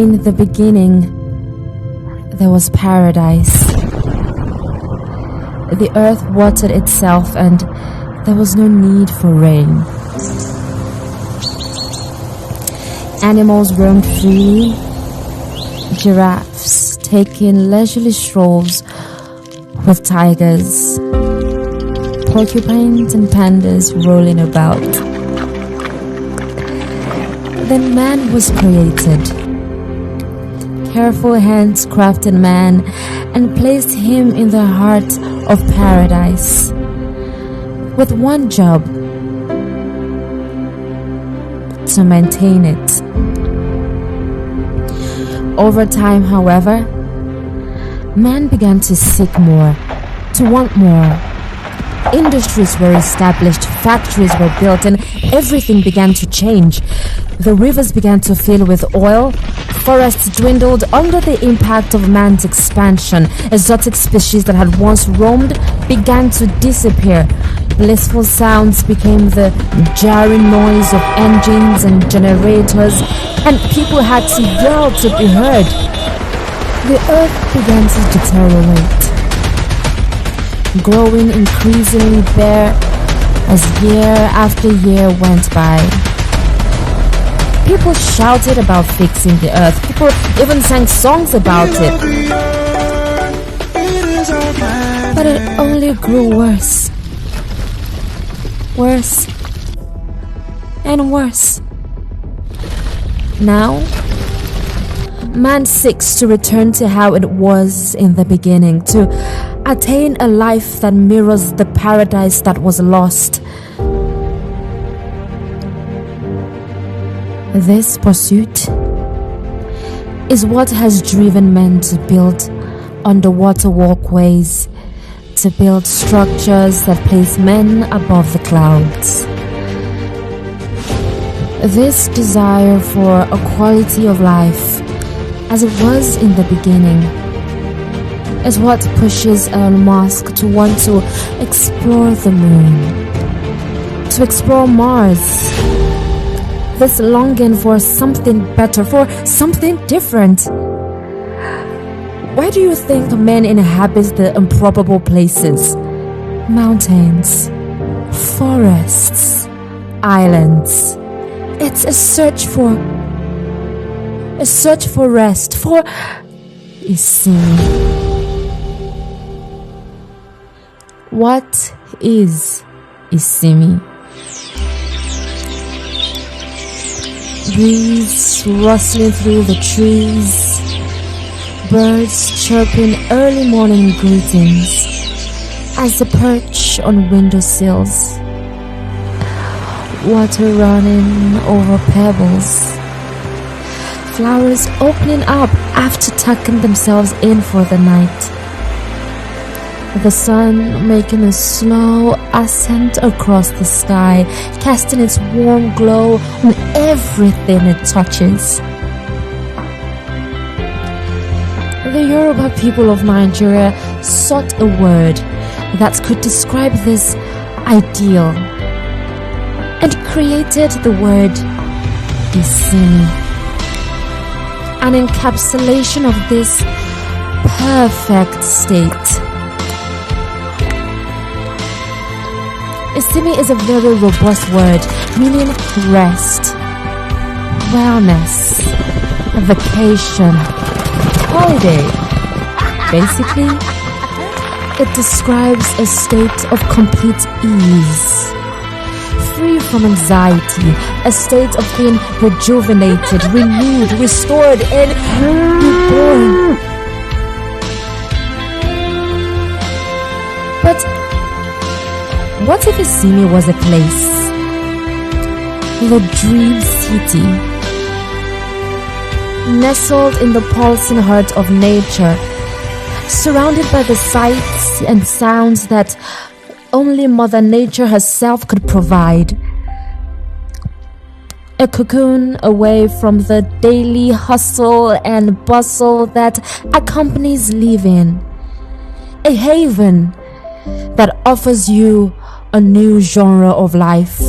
In the beginning, there was paradise. The earth watered itself and there was no need for rain. Animals roamed freely, giraffes taking leisurely strolls with tigers, porcupines and pandas rolling about. Then man was created. Careful hands crafted man and placed him in the heart of paradise with one job: to maintain it. Over time, however, man began to seek more, to want more. Industries were established, factories were built, and everything began to change. The rivers began to fill with oil, forests dwindled under the impact of man's expansion. Exotic species that had once roamed began to disappear. Blissful sounds became the jarring noise of engines and generators, and people had to yell to be heard. The earth began to deteriorate, growing increasingly bare as year after year went by. People shouted about fixing the earth. People even sang songs about it. But it only grew worse. Worse and worse. Now, man seeks to return to how it was in the beginning, to attain a life that mirrors the paradise that was lost. This pursuit is what has driven men to build underwater walkways, to build structures that place men above the clouds. This desire for a quality of life as it was in the beginning is what pushes Elon Musk to want to explore the moon, to explore Mars. This longing for something better, for something different. Why do you think men inhabit the improbable places? Mountains, forests, islands. It's a search for rest, for Isimi. What is Isimi? Breeze rustling through the trees, birds chirping early morning greetings as they perch on windowsills, water running over pebbles, flowers opening up after tucking themselves in for the night, the sun making a slow ascent across the sky, casting its warm glow on everything it touches. The Yoruba people of Nigeria sought a word that could describe this ideal and created the word Isimi, an encapsulation of this perfect state. Isimi is a very robust word, meaning rest, wellness, vacation, holiday. Basically, it describes a state of complete ease, free from anxiety, a state of being rejuvenated, renewed, restored, and reborn. But what if Isimi was a place? The dream city, nestled in the pulsing heart of nature, surrounded by the sights and sounds that only Mother Nature herself could provide. A cocoon away from the daily hustle and bustle that accompanies living. A haven that offers you a new genre of life.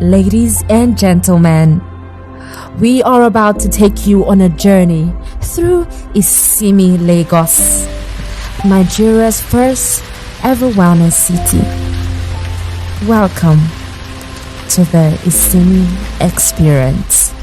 Ladies and gentlemen, we are about to take you on a journey through Isimi Lagos, Nigeria's first ever wellness city. Welcome to the Isimi experience.